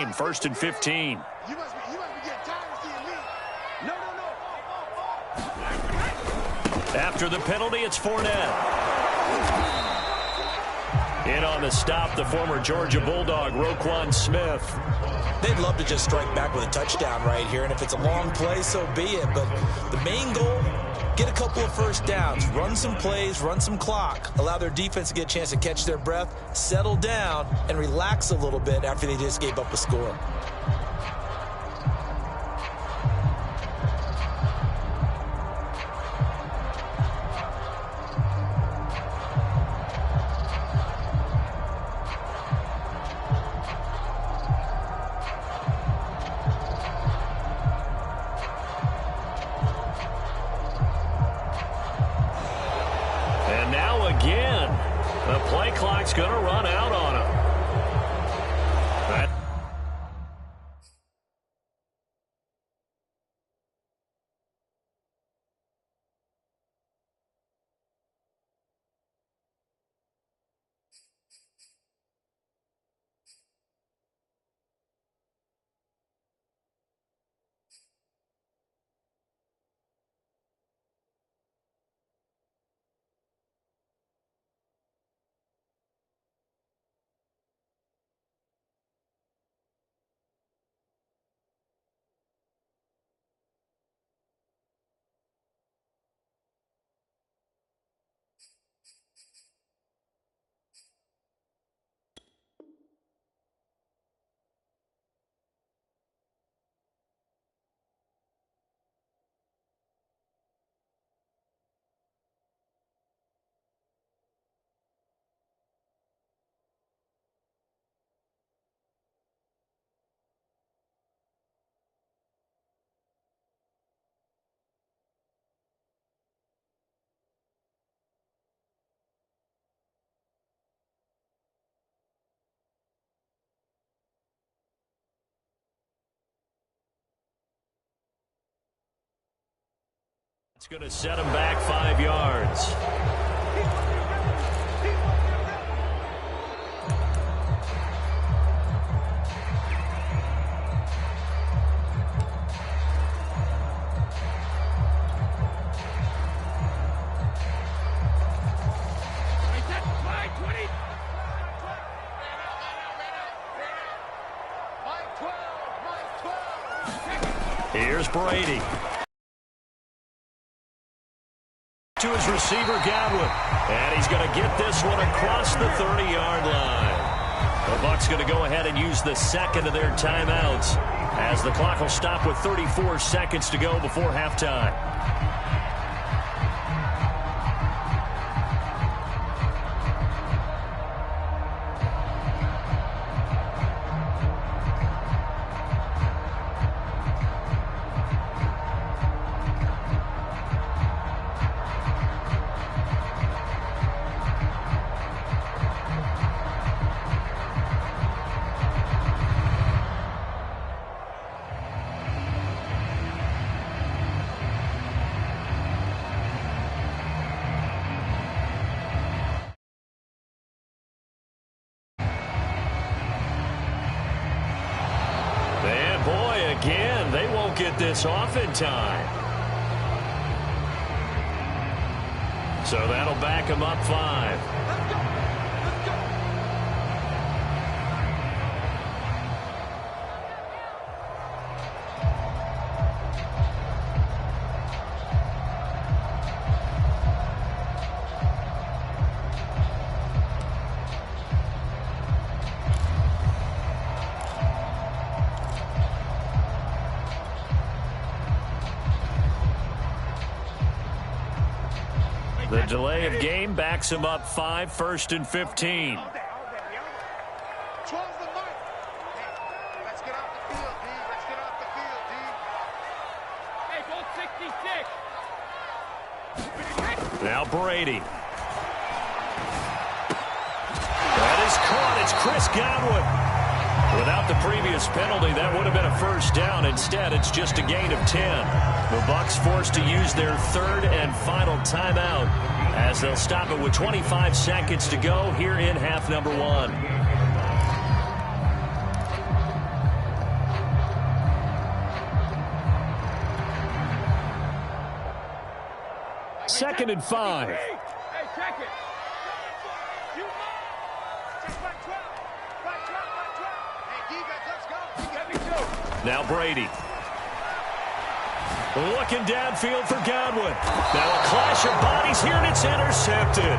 possession, 1st and 15. You must be getting tired of seeing me. No. After the penalty, it's Fournette. In on the stop, the former Georgia Bulldog, Roquan Smith. They'd love to just strike back with a touchdown right here, and if it's a long play, so be it. But the main goal, get a couple of first downs, run some plays, run some clock, allow their defense to get a chance to catch their breath, settle down, and relax a little bit after they just gave up a score. Clock's going to run out on him. It's going to set him back 5 yards. Here's Brady. To his receiver, Godwin. And he's going to get this one across the 30-yard line. The Bucs going to go ahead and use the second of their timeouts as the clock will stop with 34 seconds to go before halftime. Again, they won't get this off in time. So that'll back them up 5. The delay of game backs him up 5, 1st and 15. Let's get off the field, D. Let's get off the field, D. Hey, goal 66. Now Brady. That is caught. It's Chris Godwin. Without the previous penalty, that would have been a first down. Instead, it's just a gain of 10. The Bucs forced to use their third and final timeout as they'll stop it with 25 seconds to go here in half number 1. 2nd and 5. Hey, check it. Hey, defense, let's go. Now Brady. Looking downfield for Godwin. Now a clash of bodies here, and it's intercepted.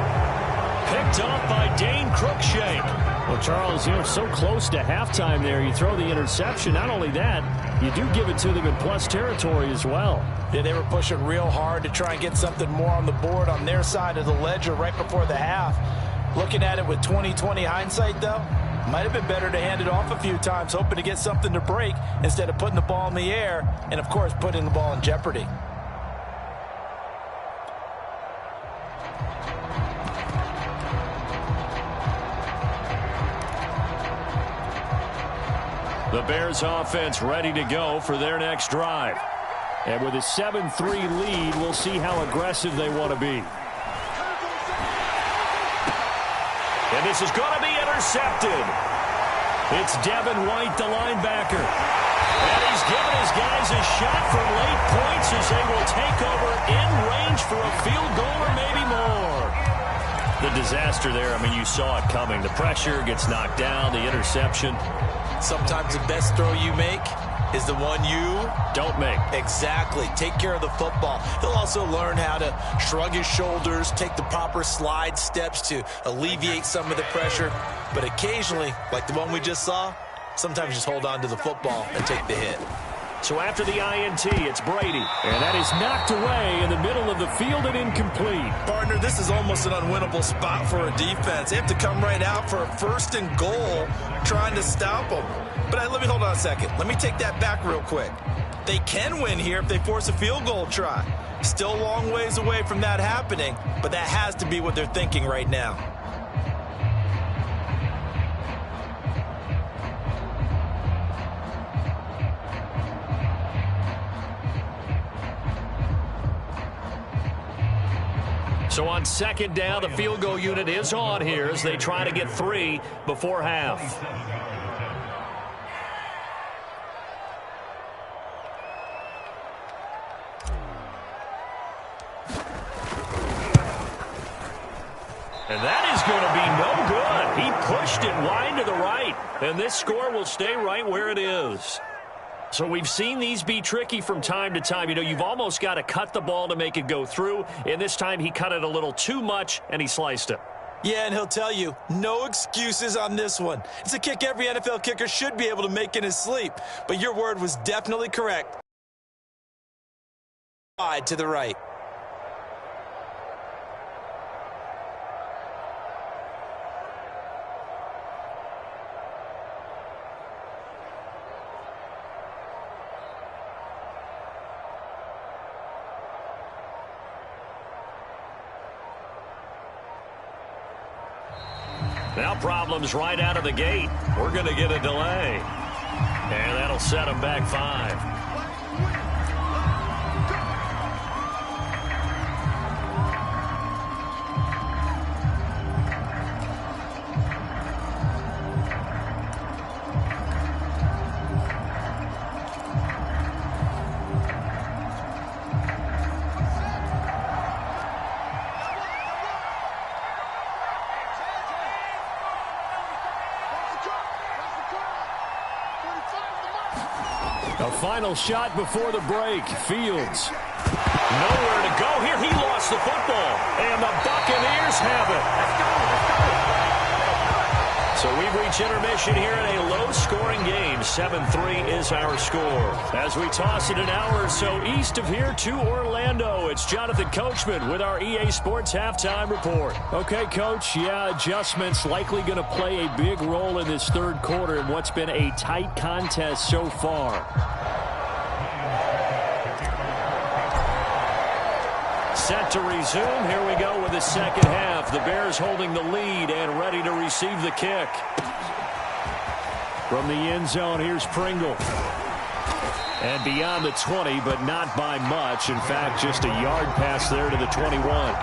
Picked off by Dane Cruikshank. Well, Charles, so close to halftime there. You throw the interception. Not only that, you do give it to them in plus territory as well. Yeah, they were pushing real hard to try and get something more on the board on their side of the ledger right before the half. Looking at it with 20/20 hindsight, though, might have been better to hand it off a few times, hoping to get something to break instead of putting the ball in the air and, of course, putting the ball in jeopardy. The Bears offense ready to go for their next drive. And with a 7-3 lead, we'll see how aggressive they want to be. And this is going to be intercepted. It's Devin White, the linebacker. And he's given his guys a shot from late points as they will take over in range for a field goal or maybe more. The disaster there, you saw it coming. The pressure gets knocked down, the interception. Sometimes the best throw you make is the one you don't make. Exactly. Take care of the football. He'll also learn how to shrug his shoulders, take the proper slide steps to alleviate some of the pressure. But occasionally, like the one we just saw, sometimes just hold on to the football and take the hit. So after the INT, it's Brady. And that is knocked away in the middle of the field and incomplete. Partner, this is almost an unwinnable spot for a defense. They have to come right out for a 1st and goal trying to stop them. But let me hold on a second. Let me take that back real quick. They can win here if they force a field goal try. Still a long ways away from that happening, but that has to be what they're thinking right now. So on 2nd down, the field goal unit is on here as they try to get 3 before half. And that is going to be no good. He pushed it wide to the right. And this score will stay right where it is. So we've seen these be tricky from time to time. You've almost got to cut the ball to make it go through. And this time he cut it a little too much, and he sliced it. Yeah, and he'll tell you, no excuses on this one. It's a kick every NFL kicker should be able to make in his sleep. But your word was definitely correct. Wide to the right. Now problems right out of the gate. We're going to get a delay. And that'll set them back 5. A final shot before the break. Fields. Nowhere to go here. He lost the football. And the Buccaneers have it. So we've reached intermission here in a low-scoring game. 7-3 is our score. As we toss it an hour or so east of here to Orlando, it's Jonathan Coachman with our EA Sports Halftime Report. Okay, Coach. Yeah, adjustments likely going to play a big role in this 3rd quarter in what's been a tight contest so far. Set to resume. Here we go with the 2nd half. The Bears holding the lead and ready to receive the kick. From the end zone, here's Pringle. And beyond the 20, but not by much. In fact, just a yard pass there to the 21.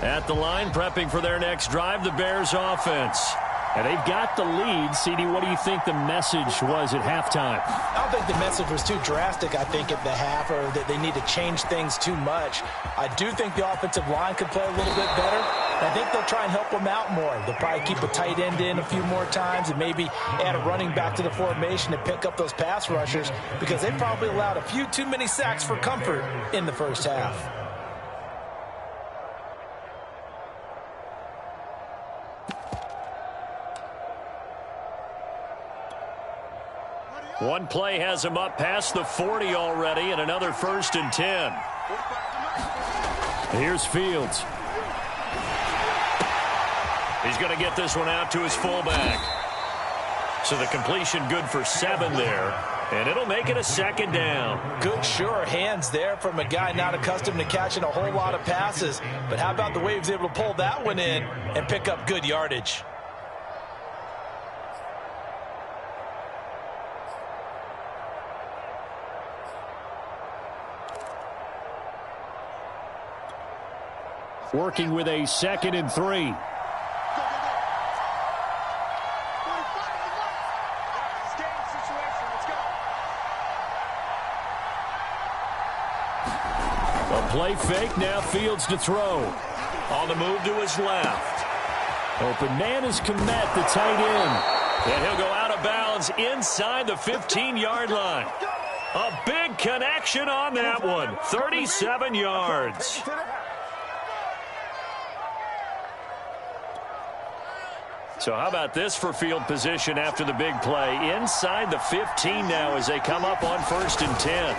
At the line, prepping for their next drive, the Bears offense. And they've got the lead. CD, what do you think the message was at halftime? I don't think the message was too drastic, I think, at the half, or that they need to change things too much. I do think the offensive line could play a little bit better. I think they'll try and help them out more. They'll probably keep a tight end in a few more times and maybe add a running back to the formation to pick up those pass rushers, because they probably allowed a few too many sacks for comfort in the first half. One play has him up past the 40 already, and another 1st and 10. Here's Fields. He's going to get this one out to his fullback. So the completion good for 7 there, and it'll make it a 2nd down. Good, sure hands there from a guy not accustomed to catching a whole lot of passes. But how about the way he was able to pull that one in and pick up good yardage? Working with a 2nd and 3. A play fake, now Fields to throw. On the move to his left. Open man is Kmet, the tight end. And he'll go out of bounds inside the 15-yard line. A big connection on that one. 37 yards. So how about this for field position after the big play? Inside the 15 now as they come up on 1st and 10.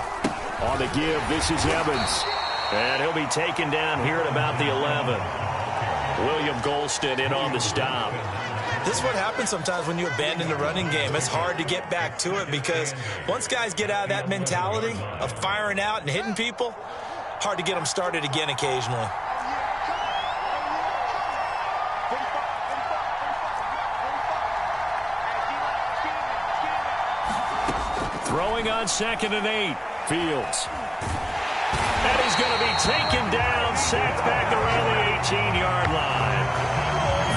On the give, this is Evans. And he'll be taken down here at about the 11. William Golston in on the stop. This is what happens sometimes when you abandon the running game. It's hard to get back to it because once guys get out of that mentality of firing out and hitting people, hard to get them started again occasionally. Throwing on 2nd and 8. Fields. And he's going to be taken down, sacked back around the 18-yard line.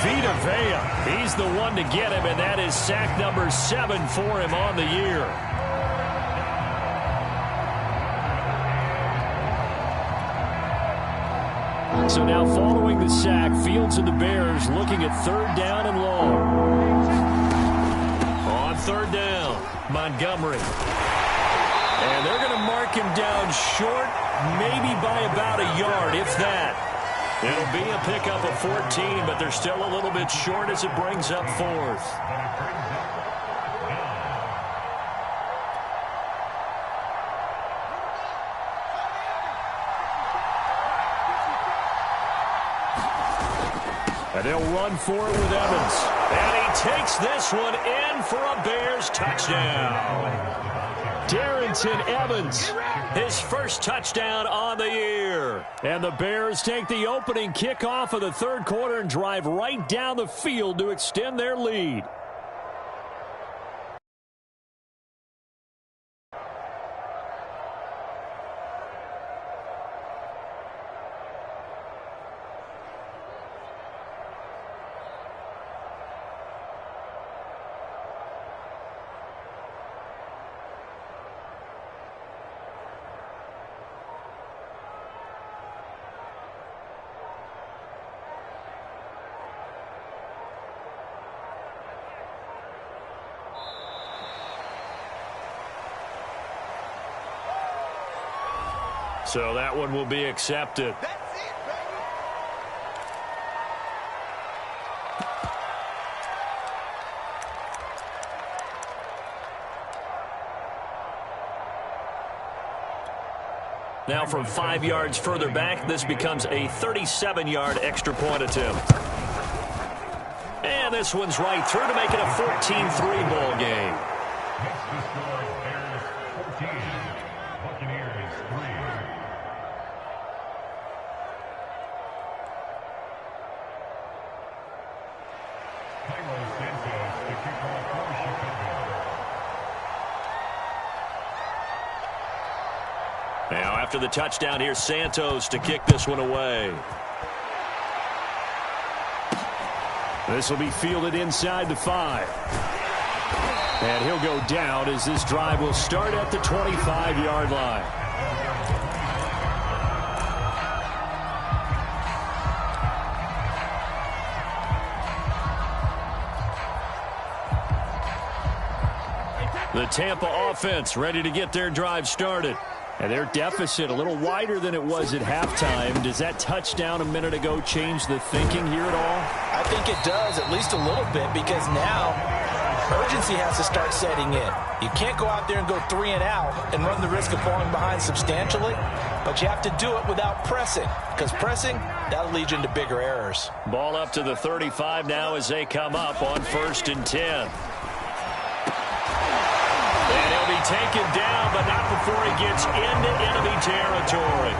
Vita Vea, he's the one to get him, and that is sack number 7 for him on the year. So now following the sack, Fields and the Bears looking at 3rd down and long. On 3rd down, Montgomery. And they're going to mark him down short, maybe by about a yard, if that. It'll be a pickup of 14, but they're still a little bit short as it brings up 4th. And they'll run for it with Evans. And he takes this one in for a Bears touchdown. Darrington Evans, his first touchdown on the year. And the Bears take the opening kickoff of the 3rd quarter and drive right down the field to extend their lead. So that one will be accepted. Now from 5 yards further back, this becomes a 37-yard extra point attempt. And this one's right through to make it a 14-3 ball game. Now after the touchdown, here's Santos to kick this one away. This will be fielded inside the 5. And he'll go down as this drive will start at the 25-yard line. The Tampa offense ready to get their drive started. And their deficit a little wider than it was at halftime. Does that touchdown a minute ago change the thinking here at all? I think it does, at least a little bit, because now urgency has to start setting in. You can't go out there and go 3 and out and run the risk of falling behind substantially, but you have to do it without pressing, because pressing, that'll lead you into bigger errors. Ball up to the 35 now as they come up on 1st and 10. And he'll be taken down, but not before he gets into enemy territory.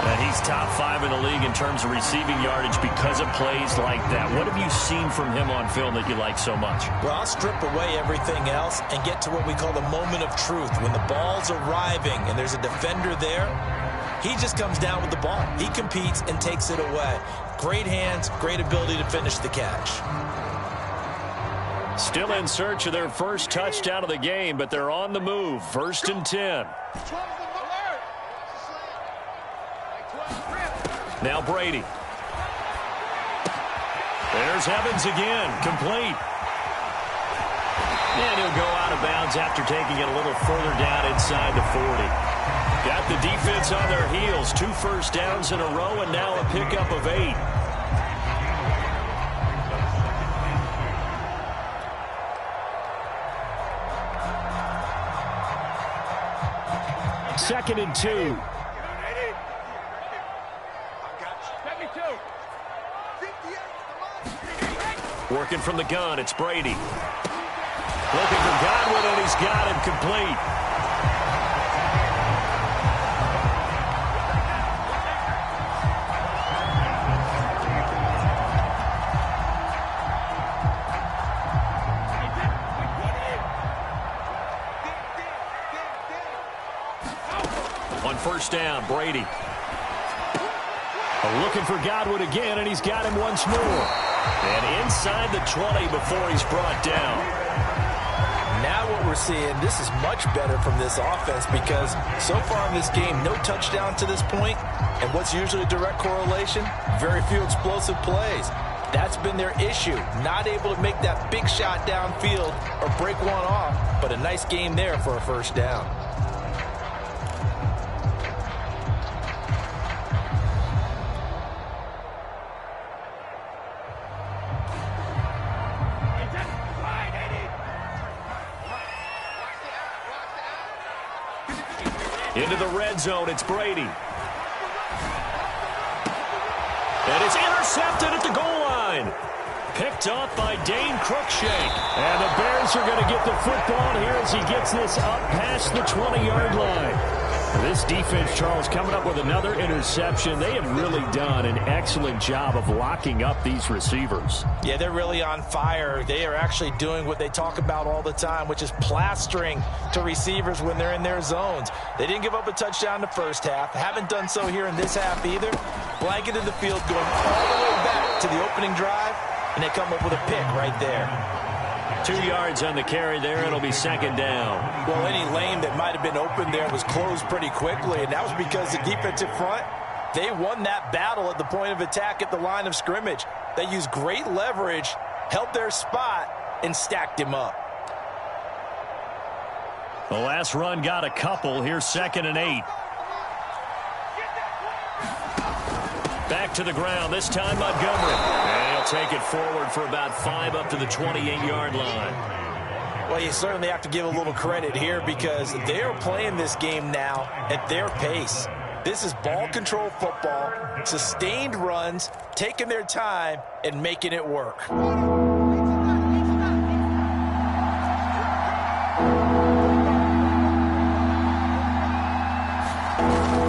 And he's top 5 in the league in terms of receiving yardage because of plays like that. What have you seen from him on film that you like so much? Well, I'll strip away everything else and get to what we call the moment of truth. When the ball's arriving and there's a defender there, he just comes down with the ball. He competes and takes it away. Great hands, great ability to finish the catch. Still in search of their first touchdown of the game, but they're on the move. 1st and 10. Now Brady. There's Evans again, complete. And he'll go out of bounds after taking it a little further down inside the 40. Got the defense on their heels. 2 first downs in a row, and now a pickup of 8. 2nd and 2. Working from the gun, it's Brady. Looking for Godwin, and he's got him complete. On 1st down, Brady. Looking for Godwin again, and he's got him once more. And inside the 20 before he's brought down. Now what we're seeing, this is much better from this offense because so far in this game, no touchdown to this point. And what's usually a direct correlation? Very few explosive plays. That's been their issue. Not able to make that big shot downfield or break one off, but a nice game there for a 1st down. Into the red zone, it's Brady. And it's intercepted at the goal line. Picked off by Dane Cruikshank. And the Bears are going to get the football here as he gets this up past the 20-yard line. This defense, Charles, coming up with another interception. They have really done an excellent job of locking up these receivers. Yeah, they're really on fire. They are actually doing what they talk about all the time, which is plastering to receivers when they're in their zones. They didn't give up a touchdown the first half. Haven't done so here in this half either. Blanketed the field, going all the way back to the opening drive, and they come up with a pick right there. 2 yards on the carry there. It'll be 2nd down. Well, any lane that might have been open there was closed pretty quickly, and that was because the defensive front, they won that battle at the point of attack at the line of scrimmage. They used great leverage, held their spot, and stacked him up. The last run got a couple. Here's 2nd and 8. Back to the ground, this time Montgomery. And he'll take it forward for about 5 up to the 28-yard line. Well, you certainly have to give a little credit here because they're playing this game now at their pace. This is ball control football, sustained runs, taking their time, and making it work.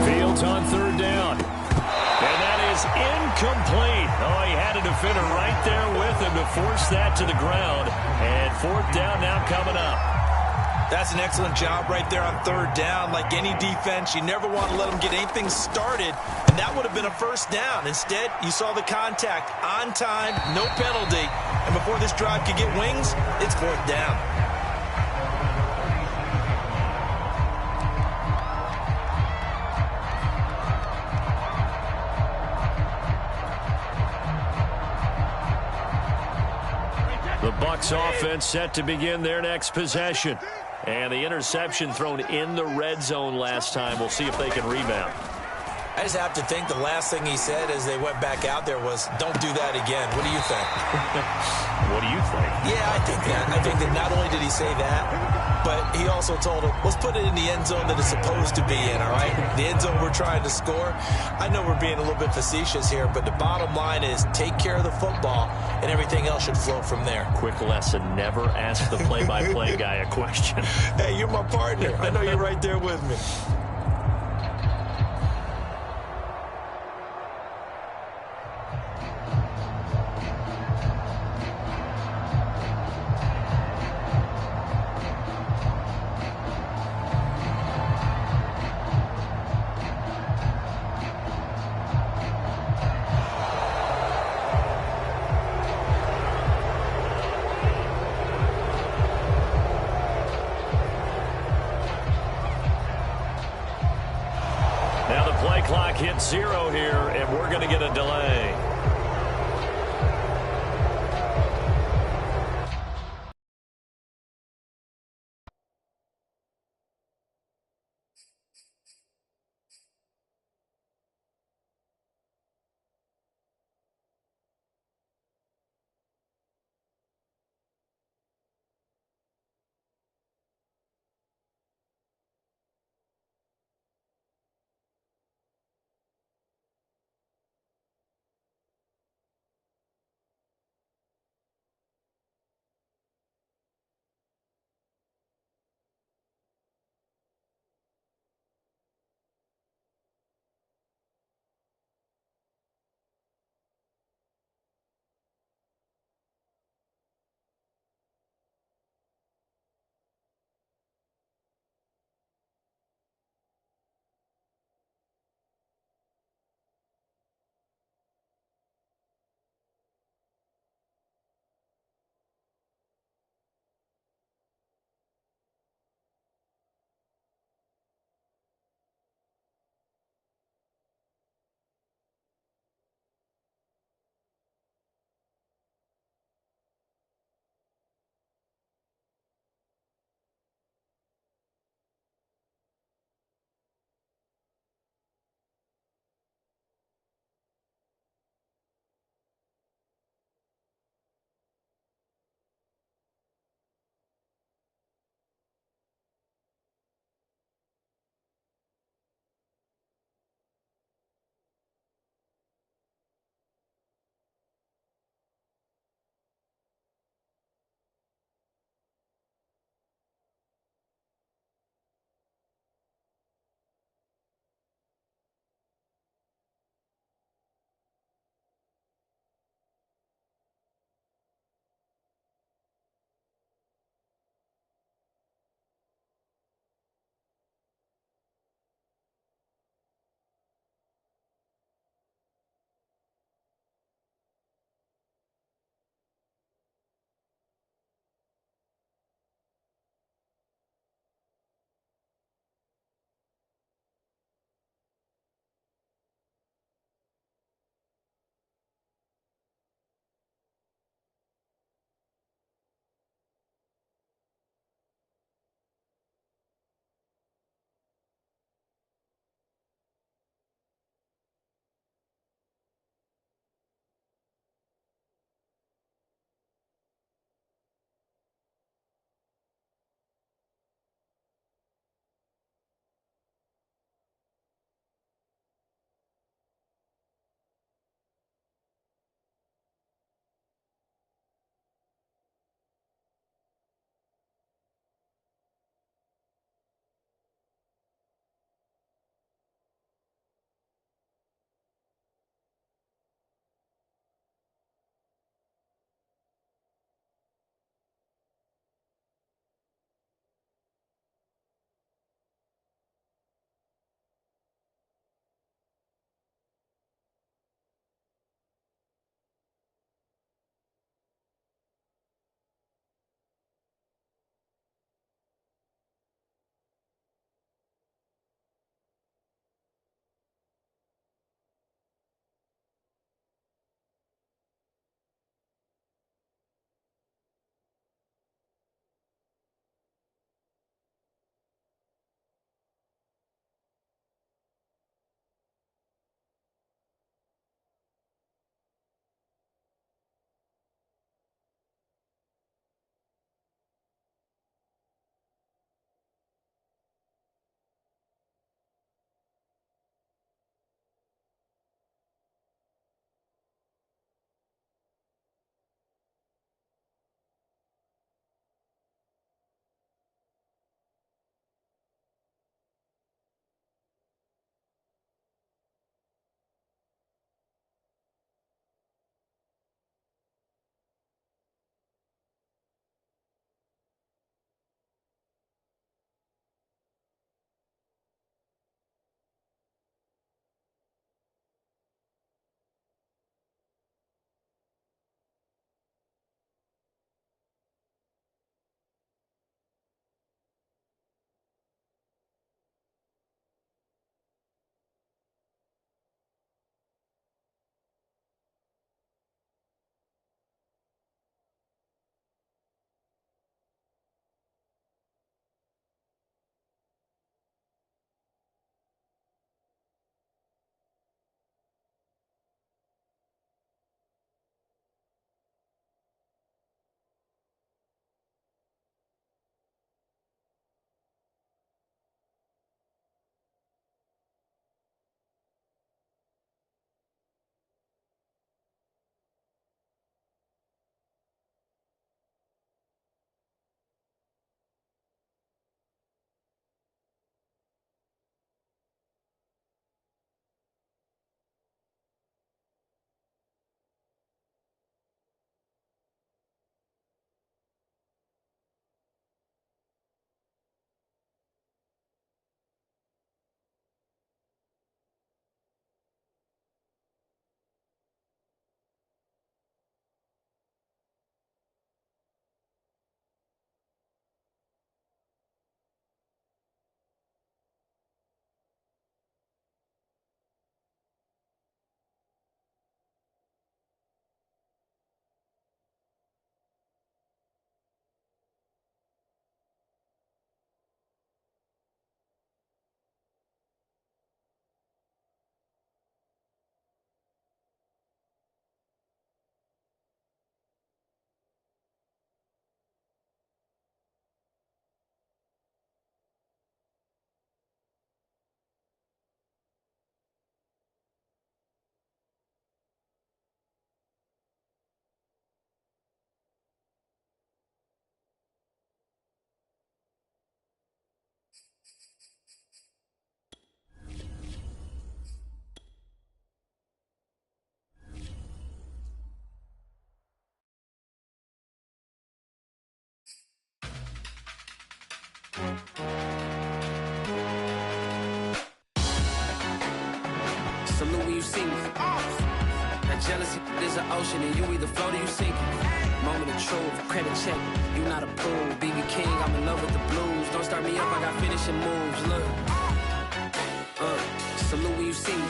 Fields on 3rd down. And that is incomplete. Oh, he had a defender right there with him to force that to the ground. And 4th down now coming up. That's an excellent job right there on third down. Like any defense, you never want to let them get anything started, and that would have been a first down. Instead, you saw the contact on time, no penalty, and before this drive could get wings, it's fourth down. The Bucs offense set to begin their next possession. And the interception thrown in the red zone last time. We'll see if they can rebound. I just have to think the last thing he said as they went back out there was, don't do that again. What do you think? What do you think? Yeah, I think that. I think that not only did he say that, but he also told him, let's put it in the end zone that it's supposed to be in, all right? The end zone we're trying to score. I know we're being a little bit facetious here, but the bottom line is take care of the football, and everything else should flow from there. Quick lesson, never ask the play-by-play guy a question. Hey, you're my partner. I know you're right there with me. Now the play clock hits 0 here, and we're going to get a delay. see me. That jealousy is an ocean, and you either float or you sink it. Moment of truth, credit check, you not approved. BB King, I'm in love with the blues. Don't start me up, I got finishing moves. Look, salute when you see me.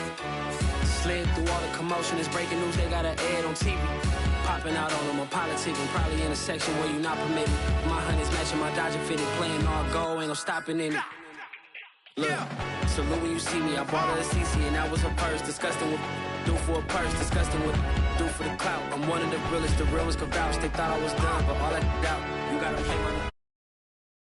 Slid through all the commotion, it's breaking news, they got an ad on TV. Popping out on them, I'm politicking, probably in a section where you not permitted. My honey's matching my Dodger fitted, playing all gold, ain't no stopping in it. Look, salute when you see me, I bought her a CC and that was her purse. Disgusting with do for a purse, disgusting with do for the clout. I'm one of the realest could vouch. They thought I was done, but all I doubt, you gotta play my